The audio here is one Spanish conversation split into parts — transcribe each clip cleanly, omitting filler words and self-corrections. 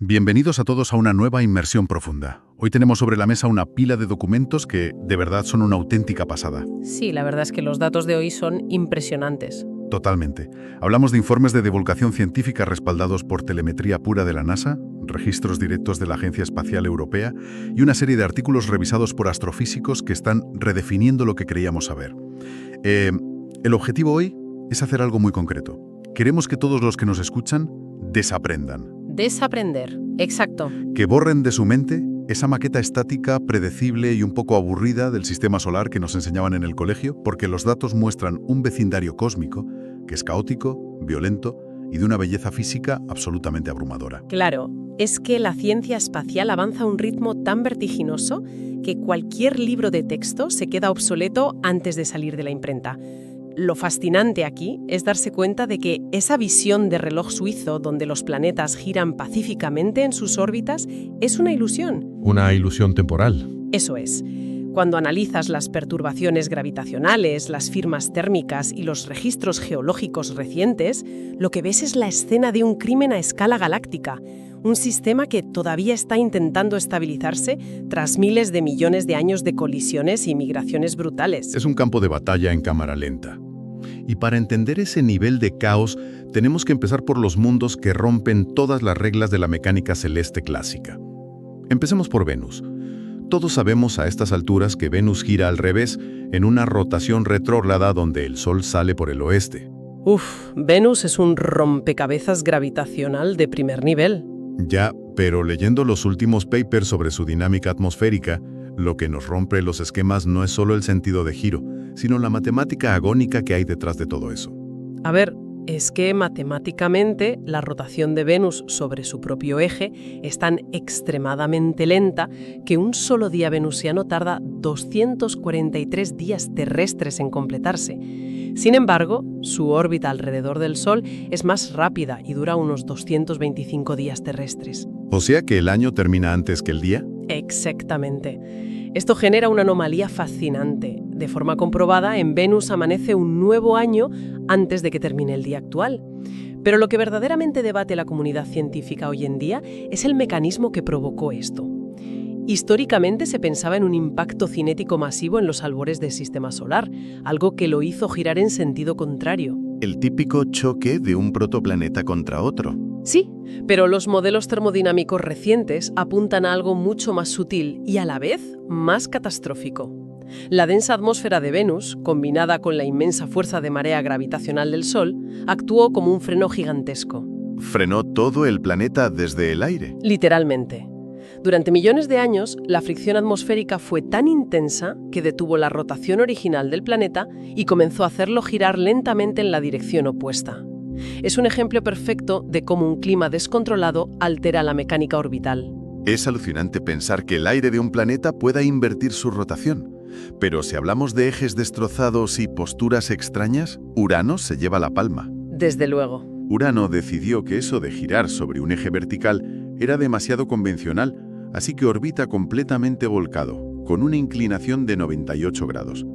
Bienvenidos a todos a una nueva inmersión profunda. Hoy tenemos sobre la mesa una pila de documentos que de verdad son una auténtica pasada. Sí, la verdad es que los datos de hoy son impresionantes. Totalmente. Hablamos de informes de divulgación científica respaldados por telemetría pura de la NASA, registros directos de la Agencia Espacial Europea y una serie de artículos revisados por astrofísicos que están redefiniendo lo que creíamos saber. El objetivo hoy es hacer algo muy concreto. Queremos que todos los que nos escuchan desaprendan. Desaprender, exacto. Que borren de su mente esa maqueta estática, predecible y un poco aburrida del sistema solar que nos enseñaban en el colegio, porque los datos muestran un vecindario cósmico que es caótico, violento y de una belleza física absolutamente abrumadora. Claro, es que la ciencia espacial avanza a un ritmo tan vertiginoso que cualquier libro de texto se queda obsoleto antes de salir de la imprenta. Lo fascinante aquí es darse cuenta de que esa visión de reloj suizo donde los planetas giran pacíficamente en sus órbitas es una ilusión. Una ilusión temporal. Eso es. Cuando analizas las perturbaciones gravitacionales, las firmas térmicas y los registros geológicos recientes, lo que ves es la escena de un crimen a escala galáctica, un sistema que todavía está intentando estabilizarse tras miles de millones de años de colisiones y migraciones brutales. Es un campo de batalla en cámara lenta. Y para entender ese nivel de caos, tenemos que empezar por los mundos que rompen todas las reglas de la mecánica celeste clásica. Empecemos por Venus. Todos sabemos a estas alturas que Venus gira al revés en una rotación retrógrada donde el Sol sale por el oeste. Venus es un rompecabezas gravitacional de primer nivel. Ya, pero leyendo los últimos papers sobre su dinámica atmosférica, lo que nos rompe los esquemas no es solo el sentido de giro, sino la matemática agónica que hay detrás de todo eso. A ver, es que matemáticamente la rotación de Venus sobre su propio eje es tan extremadamente lenta que un solo día venusiano tarda 243 días terrestres en completarse. Sin embargo, su órbita alrededor del Sol es más rápida y dura unos 225 días terrestres. O sea que el año termina antes que el día. Exactamente. Esto genera una anomalía fascinante. De forma comprobada, en Venus amanece un nuevo año antes de que termine el día actual. Pero lo que verdaderamente debate la comunidad científica hoy en día es el mecanismo que provocó esto. Históricamente se pensaba en un impacto cinético masivo en los albores del sistema solar, algo que lo hizo girar en sentido contrario. El típico choque de un protoplaneta contra otro. Sí, pero los modelos termodinámicos recientes apuntan a algo mucho más sutil y a la vez más catastrófico. La densa atmósfera de Venus, combinada con la inmensa fuerza de marea gravitacional del Sol, actuó como un freno gigantesco. Frenó todo el planeta desde el aire. Literalmente. Durante millones de años, la fricción atmosférica fue tan intensa que detuvo la rotación original del planeta y comenzó a hacerlo girar lentamente en la dirección opuesta. Es un ejemplo perfecto de cómo un clima descontrolado altera la mecánica orbital. Es alucinante pensar que el aire de un planeta pueda invertir su rotación. Pero si hablamos de ejes destrozados y posturas extrañas, Urano se lleva la palma. Desde luego. Urano decidió que eso de girar sobre un eje vertical era demasiado convencional, así que orbita completamente volcado, con una inclinación de 98 grados.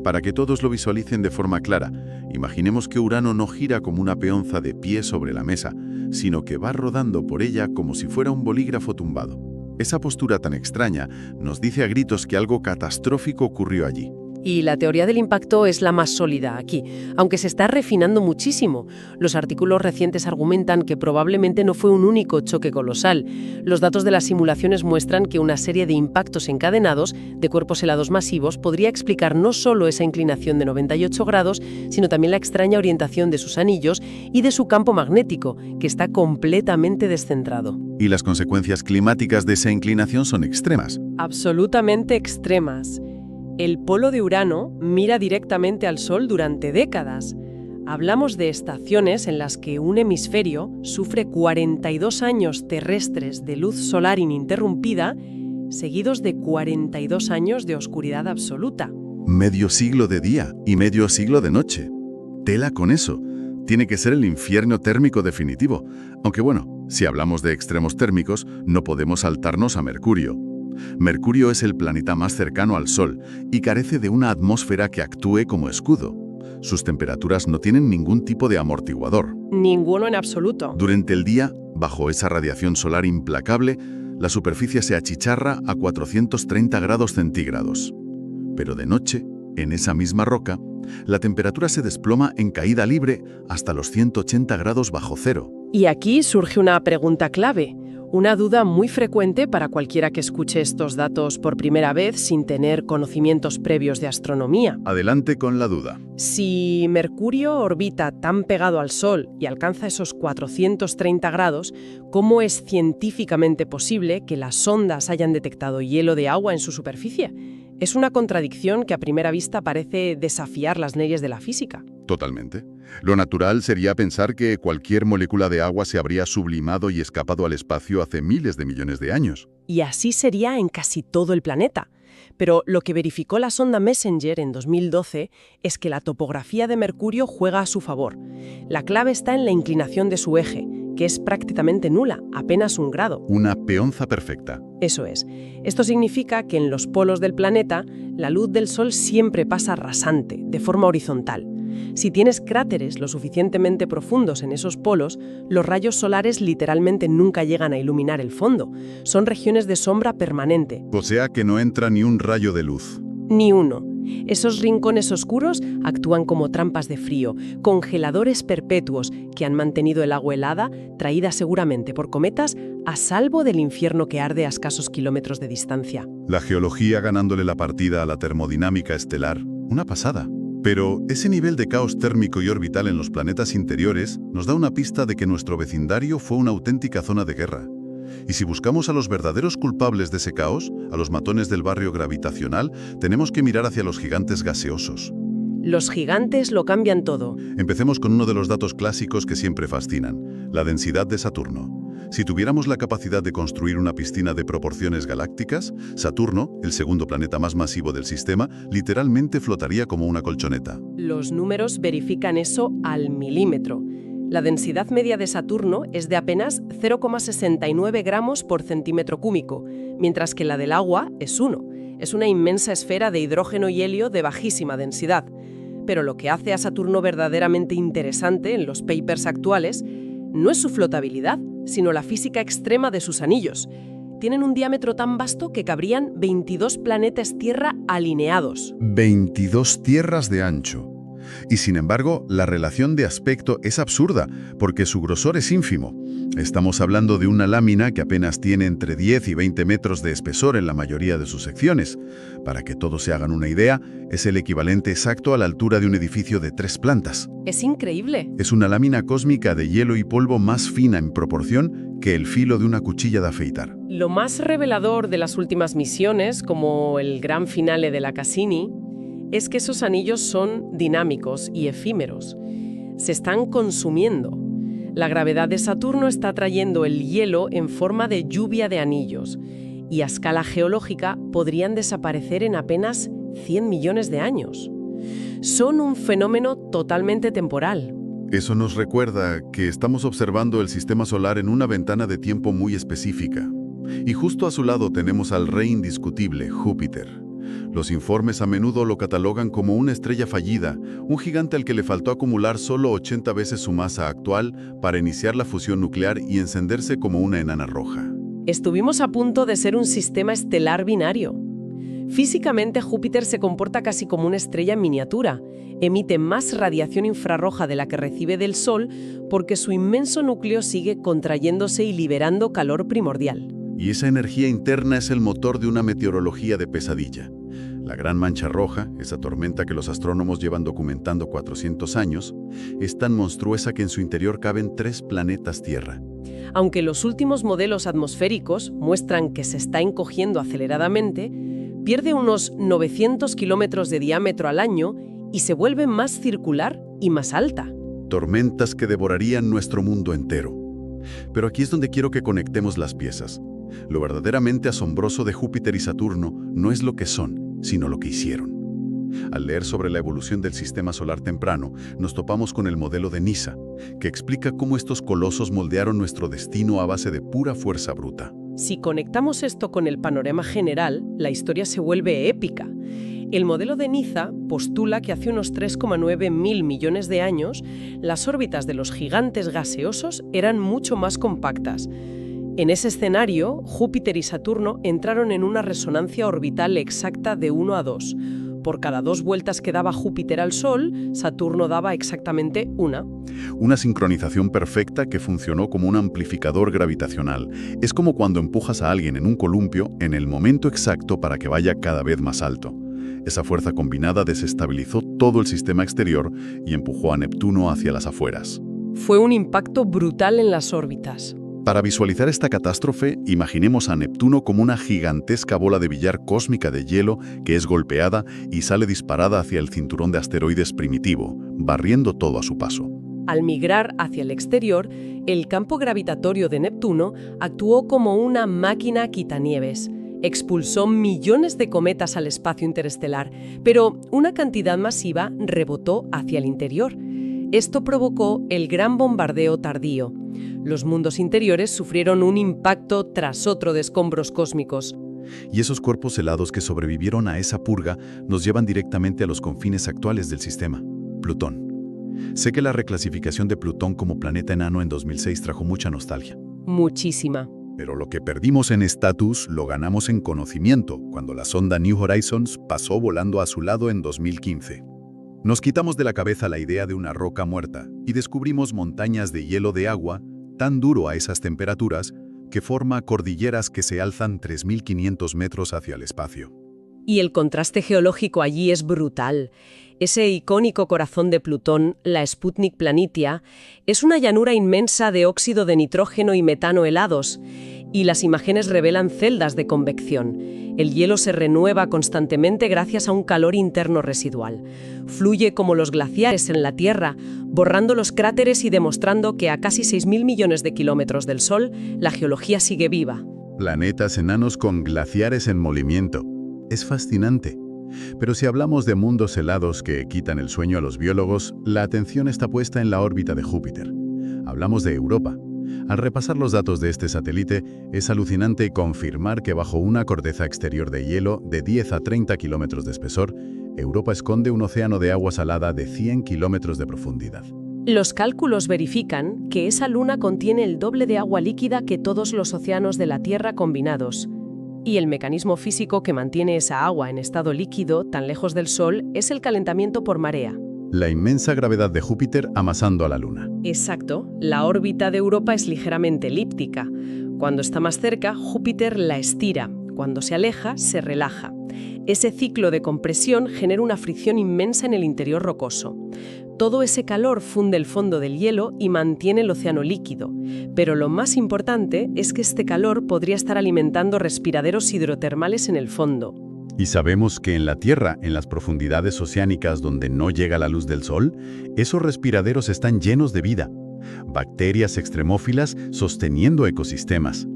Para que todos lo visualicen de forma clara, imaginemos que Urano no gira como una peonza de pie sobre la mesa, sino que va rodando por ella como si fuera un bolígrafo tumbado. Esa postura tan extraña nos dice a gritos que algo catastrófico ocurrió allí. Y la teoría del impacto es la más sólida aquí, aunque se está refinando muchísimo. Los artículos recientes argumentan que probablemente no fue un único choque colosal. Los datos de las simulaciones muestran que una serie de impactos encadenados de cuerpos helados masivos podría explicar no solo esa inclinación de 98 grados, sino también la extraña orientación de sus anillos y de su campo magnético, que está completamente descentrado. Y las consecuencias climáticas de esa inclinación son extremas. Absolutamente extremas. El polo de Urano mira directamente al Sol durante décadas. Hablamos de estaciones en las que un hemisferio sufre 42 años terrestres de luz solar ininterrumpida, seguidos de 42 años de oscuridad absoluta. Medio siglo de día y medio siglo de noche. Tela con eso. Tiene que ser el infierno térmico definitivo. Aunque bueno, si hablamos de extremos térmicos, no podemos saltarnos a Mercurio. Mercurio es el planeta más cercano al Sol y carece de una atmósfera que actúe como escudo. sus temperaturas no tienen ningún tipo de amortiguador. Ninguno en absoluto. Durante el día, bajo esa radiación solar implacable, la superficie se achicharra a 430 grados centígrados. Pero de noche, en esa misma roca, la temperatura se desploma en caída libre hasta los 180 grados bajo cero. Y aquí surge una pregunta clave, una duda muy frecuente para cualquiera que escuche estos datos por primera vez sin tener conocimientos previos de astronomía. Adelante con la duda. Si Mercurio orbita tan pegado al Sol y alcanza esos 430 grados, ¿cómo es científicamente posible que las sondas hayan detectado hielo de agua en su superficie? Es una contradicción que a primera vista parece desafiar las leyes de la física. Totalmente. Lo natural sería pensar que cualquier molécula de agua se habría sublimado y escapado al espacio hace miles de millones de años. Y así sería en casi todo el planeta. Pero lo que verificó la sonda Messenger en 2012 es que la topografía de Mercurio juega a su favor. La clave está en la inclinación de su eje, que es prácticamente nula, apenas 1 grado. Una peonza perfecta. Eso es. Esto significa que en los polos del planeta, la luz del Sol siempre pasa rasante, de forma horizontal. Si tienes cráteres lo suficientemente profundos en esos polos, los rayos solares literalmente nunca llegan a iluminar el fondo. Son regiones de sombra permanente. O sea que no entra ni un rayo de luz. Ni uno. Esos rincones oscuros actúan como trampas de frío, congeladores perpetuos que han mantenido el agua helada, traída seguramente por cometas, a salvo del infierno que arde a escasos kilómetros de distancia. La geología ganándole la partida a la termodinámica estelar. Una pasada. Pero ese nivel de caos térmico y orbital en los planetas interiores nos da una pista de que nuestro vecindario fue una auténtica zona de guerra. Y si buscamos a los verdaderos culpables de ese caos, a los matones del barrio gravitacional, tenemos que mirar hacia los gigantes gaseosos. Los gigantes lo cambian todo. Empecemos con uno de los datos clásicos que siempre fascinan, la densidad de Saturno. Si tuviéramos la capacidad de construir una piscina de proporciones galácticas, Saturno, el segundo planeta más masivo del sistema, literalmente flotaría como una colchoneta. Los números verifican eso al milímetro. La densidad media de Saturno es de apenas 0,69 gramos por centímetro cúbico, mientras que la del agua es 1. Es una inmensa esfera de hidrógeno y helio de bajísima densidad. Pero lo que hace a Saturno verdaderamente interesante en los papers actuales no es su flotabilidad, sino la física extrema de sus anillos. Tienen un diámetro tan vasto que cabrían 22 planetas Tierra alineados. 22 tierras de ancho. Y sin embargo, la relación de aspecto es absurda, porque su grosor es ínfimo. Estamos hablando de una lámina que apenas tiene entre 10 y 20 metros de espesor en la mayoría de sus secciones. Para que todos se hagan una idea, es el equivalente exacto a la altura de un edificio de 3 plantas. Es increíble. Es una lámina cósmica de hielo y polvo más fina en proporción que el filo de una cuchilla de afeitar. Lo más revelador de las últimas misiones, como el gran finale de la Cassini, es que esos anillos son dinámicos y efímeros. Se están consumiendo. La gravedad de Saturno está trayendo el hielo en forma de lluvia de anillos, y a escala geológica podrían desaparecer en apenas 100 millones de años. Son un fenómeno totalmente temporal. Eso nos recuerda que estamos observando el sistema solar en una ventana de tiempo muy específica. Y justo a su lado tenemos al rey indiscutible, Júpiter. Los informes a menudo lo catalogan como una estrella fallida, un gigante al que le faltó acumular solo 80 veces su masa actual para iniciar la fusión nuclear y encenderse como una enana roja. Estuvimos a punto de ser un sistema estelar binario. Físicamente, Júpiter se comporta casi como una estrella en miniatura. Emite más radiación infrarroja de la que recibe del Sol porque su inmenso núcleo sigue contrayéndose y liberando calor primordial. Y esa energía interna es el motor de una meteorología de pesadilla. La Gran Mancha Roja, esa tormenta que los astrónomos llevan documentando 400 años, es tan monstruosa que en su interior caben 3 planetas Tierra. Aunque los últimos modelos atmosféricos muestran que se está encogiendo aceleradamente, pierde unos 900 kilómetros de diámetro al año y se vuelve más circular y más alta. Tormentas que devorarían nuestro mundo entero. Pero aquí es donde quiero que conectemos las piezas. Lo verdaderamente asombroso de Júpiter y Saturno no es lo que son, sino lo que hicieron. Al leer sobre la evolución del sistema solar temprano, nos topamos con el modelo de NISA, que explica cómo estos colosos moldearon nuestro destino a base de pura fuerza bruta. Si conectamos esto con el panorama general, la historia se vuelve épica. El modelo de Niza postula que hace unos 3,9 mil millones de años las órbitas de los gigantes gaseosos eran mucho más compactas. En ese escenario, Júpiter y Saturno entraron en una resonancia orbital exacta de 1 a 2. Por cada 2 vueltas que daba Júpiter al Sol, Saturno daba exactamente 1. Una sincronización perfecta que funcionó como un amplificador gravitacional. Es como cuando empujas a alguien en un columpio en el momento exacto para que vaya cada vez más alto. Esa fuerza combinada desestabilizó todo el sistema exterior y empujó a Neptuno hacia las afueras. Fue un impacto brutal en las órbitas. Para visualizar esta catástrofe, imaginemos a Neptuno como una gigantesca bola de billar cósmica de hielo que es golpeada y sale disparada hacia el cinturón de asteroides primitivo, barriendo todo a su paso. Al migrar hacia el exterior, el campo gravitatorio de Neptuno actuó como una máquina quitanieves. Expulsó millones de cometas al espacio interestelar, pero una cantidad masiva rebotó hacia el interior. Esto provocó el gran bombardeo tardío. Los mundos interiores sufrieron un impacto tras otro de escombros cósmicos. Y esos cuerpos helados que sobrevivieron a esa purga nos llevan directamente a los confines actuales del sistema, Plutón. Sé que la reclasificación de Plutón como planeta enano en 2006 trajo mucha nostalgia. Muchísima. Pero lo que perdimos en estatus lo ganamos en conocimiento cuando la sonda New Horizons pasó volando a su lado en 2015. Nos quitamos de la cabeza la idea de una roca muerta y descubrimos montañas de hielo de agua tan duro a esas temperaturas que forma cordilleras que se alzan 3.500 metros hacia el espacio. Y el contraste geológico allí es brutal. Ese icónico corazón de Plutón, la Sputnik Planitia, es una llanura inmensa de óxido de nitrógeno y metano helados, y las imágenes revelan celdas de convección. El hielo se renueva constantemente gracias a un calor interno residual. Fluye como los glaciares en la Tierra, borrando los cráteres y demostrando que a casi 6.000 millones de kilómetros del Sol, la geología sigue viva. Planetas enanos con glaciares en movimiento. Es fascinante. Pero si hablamos de mundos helados que quitan el sueño a los biólogos, la atención está puesta en la órbita de Júpiter. Hablamos de Europa. Al repasar los datos de este satélite, es alucinante confirmar que bajo una corteza exterior de hielo de 10 a 30 kilómetros de espesor, Europa esconde un océano de agua salada de 100 kilómetros de profundidad. Los cálculos verifican que esa luna contiene el doble de agua líquida que todos los océanos de la Tierra combinados. Y el mecanismo físico que mantiene esa agua en estado líquido tan lejos del Sol es el calentamiento por marea. La inmensa gravedad de Júpiter amasando a la Luna. Exacto. La órbita de Europa es ligeramente elíptica. Cuando está más cerca, Júpiter la estira. Cuando se aleja, se relaja. Ese ciclo de compresión genera una fricción inmensa en el interior rocoso. Todo ese calor funde el fondo del hielo y mantiene el océano líquido. Pero lo más importante es que este calor podría estar alimentando respiraderos hidrotermales en el fondo. Y sabemos que en la Tierra, en las profundidades oceánicas donde no llega la luz del Sol, esos respiraderos están llenos de vida. Bacterias extremófilas sosteniendo ecosistemas.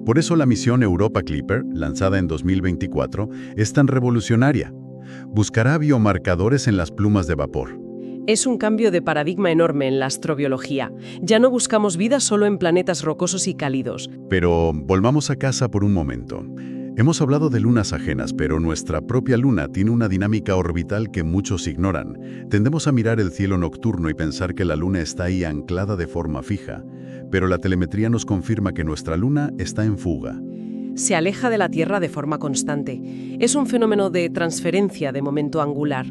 Por eso la misión Europa Clipper, lanzada en 2024, es tan revolucionaria. Buscará biomarcadores en las plumas de vapor. Es un cambio de paradigma enorme en la astrobiología. Ya no buscamos vida solo en planetas rocosos y cálidos. Pero volvamos a casa por un momento. Hemos hablado de lunas ajenas, pero nuestra propia luna tiene una dinámica orbital que muchos ignoran. Tendemos a mirar el cielo nocturno y pensar que la luna está ahí anclada de forma fija. Pero la telemetría nos confirma que nuestra luna está en fuga. Se aleja de la Tierra de forma constante. Es un fenómeno de transferencia de momento angular.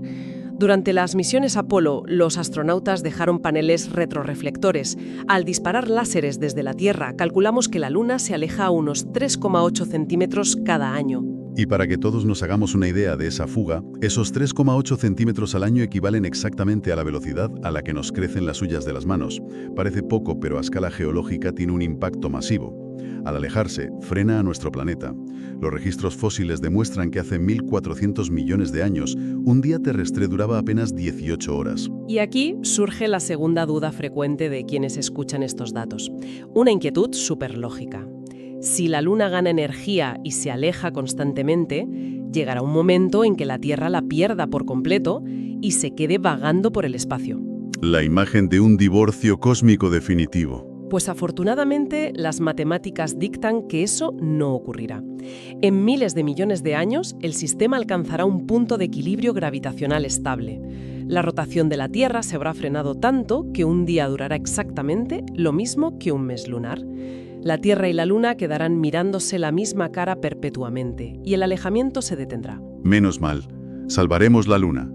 Durante las misiones Apolo, los astronautas dejaron paneles retroreflectores. Al disparar láseres desde la Tierra, calculamos que la Luna se aleja a unos 3,8 centímetros cada año. Y para que todos nos hagamos una idea de esa fuga, esos 3,8 centímetros al año equivalen exactamente a la velocidad a la que nos crecen las uñas de las manos. Parece poco, pero a escala geológica tiene un impacto masivo. Al alejarse, frena a nuestro planeta. Los registros fósiles demuestran que hace 1.400 millones de años, un día terrestre duraba apenas 18 horas. Y aquí surge la segunda duda frecuente de quienes escuchan estos datos. Una inquietud súper lógica. Si la Luna gana energía y se aleja constantemente, llegará un momento en que la Tierra la pierda por completo y se quede vagando por el espacio. La imagen de un divorcio cósmico definitivo. Pues afortunadamente las matemáticas dictan que eso no ocurrirá. En miles de millones de años, el sistema alcanzará un punto de equilibrio gravitacional estable. La rotación de la Tierra se habrá frenado tanto que un día durará exactamente lo mismo que un mes lunar. La Tierra y la Luna quedarán mirándose la misma cara perpetuamente y el alejamiento se detendrá. Menos mal, salvaremos la Luna.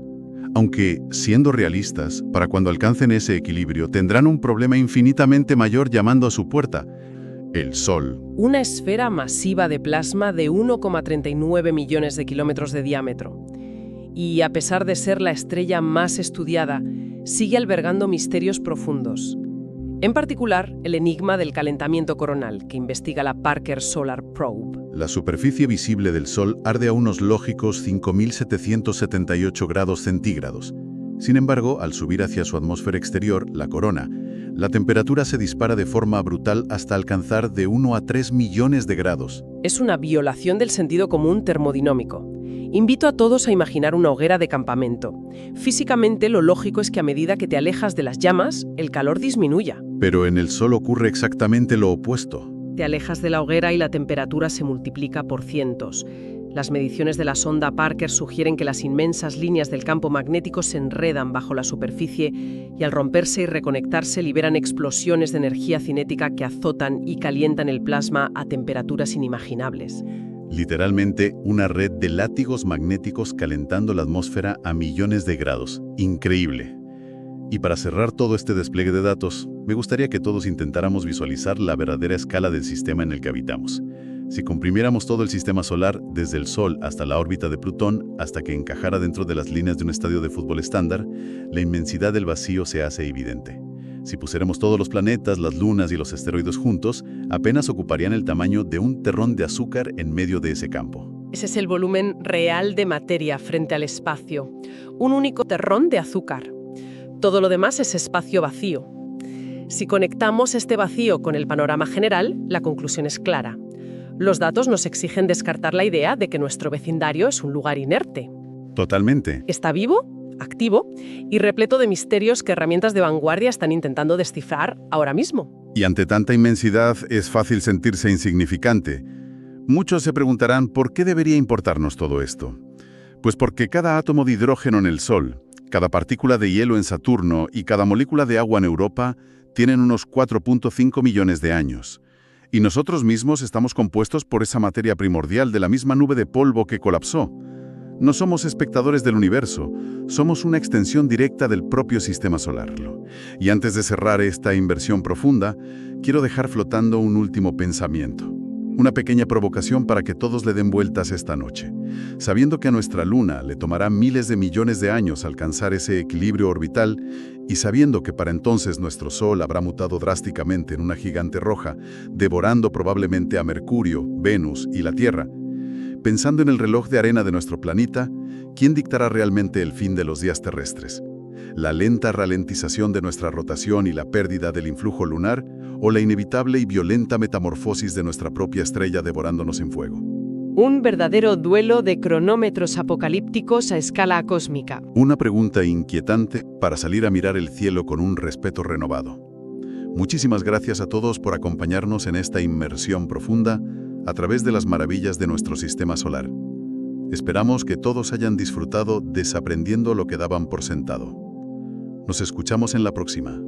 Aunque, siendo realistas, para cuando alcancen ese equilibrio tendrán un problema infinitamente mayor llamando a su puerta: el Sol. Una esfera masiva de plasma de 1,39 millones de kilómetros de diámetro. Y a pesar de ser la estrella más estudiada, sigue albergando misterios profundos. En particular, el enigma del calentamiento coronal, que investiga la Parker Solar Probe. La superficie visible del Sol arde a unos lógicos 5.778 grados centígrados. Sin embargo, al subir hacia su atmósfera exterior, la corona, la temperatura se dispara de forma brutal hasta alcanzar de 1 a 3 millones de grados. Es una violación del sentido común termodinómico. Invito a todos a imaginar una hoguera de campamento. Físicamente, lo lógico es que a medida que te alejas de las llamas, el calor disminuya. Pero en el Sol ocurre exactamente lo opuesto. Te alejas de la hoguera y la temperatura se multiplica por cientos. Las mediciones de la sonda Parker sugieren que las inmensas líneas del campo magnético se enredan bajo la superficie y al romperse y reconectarse liberan explosiones de energía cinética que azotan y calientan el plasma a temperaturas inimaginables. Literalmente, una red de látigos magnéticos calentando la atmósfera a millones de grados. Increíble. Y para cerrar todo este despliegue de datos, me gustaría que todos intentáramos visualizar la verdadera escala del sistema en el que habitamos. Si comprimiéramos todo el sistema solar, desde el Sol hasta la órbita de Plutón, hasta que encajara dentro de las líneas de un estadio de fútbol estándar, la inmensidad del vacío se hace evidente. Si pusiéramos todos los planetas, las lunas y los asteroides juntos, apenas ocuparían el tamaño de un terrón de azúcar en medio de ese campo. Ese es el volumen real de materia frente al espacio. Un único terrón de azúcar. Todo lo demás es espacio vacío. Si conectamos este vacío con el panorama general, la conclusión es clara. Los datos nos exigen descartar la idea de que nuestro vecindario es un lugar inerte. Totalmente. Está vivo, activo y repleto de misterios que herramientas de vanguardia están intentando descifrar ahora mismo. Y ante tanta inmensidad es fácil sentirse insignificante. Muchos se preguntarán ¿por qué debería importarnos todo esto? Pues porque cada átomo de hidrógeno en el Sol, cada partícula de hielo en Saturno y cada molécula de agua en Europa tienen unos 4.5 millones de años. Y nosotros mismos estamos compuestos por esa materia primordial de la misma nube de polvo que colapsó. No somos espectadores del universo, somos una extensión directa del propio sistema solar. Y antes de cerrar esta inversión profunda, quiero dejar flotando un último pensamiento. Una pequeña provocación para que todos le den vueltas esta noche. Sabiendo que a nuestra Luna le tomará miles de millones de años alcanzar ese equilibrio orbital, y sabiendo que para entonces nuestro Sol habrá mutado drásticamente en una gigante roja, devorando probablemente a Mercurio, Venus y la Tierra, pensando en el reloj de arena de nuestro planeta, ¿quién dictará realmente el fin de los días terrestres? ¿La lenta ralentización de nuestra rotación y la pérdida del influjo lunar, o la inevitable y violenta metamorfosis de nuestra propia estrella devorándonos en fuego? Un verdadero duelo de cronómetros apocalípticos a escala cósmica. Una pregunta inquietante para salir a mirar el cielo con un respeto renovado. Muchísimas gracias a todos por acompañarnos en esta inmersión profunda a través de las maravillas de nuestro sistema solar. Esperamos que todos hayan disfrutado desaprendiendo lo que daban por sentado. Nos escuchamos en la próxima.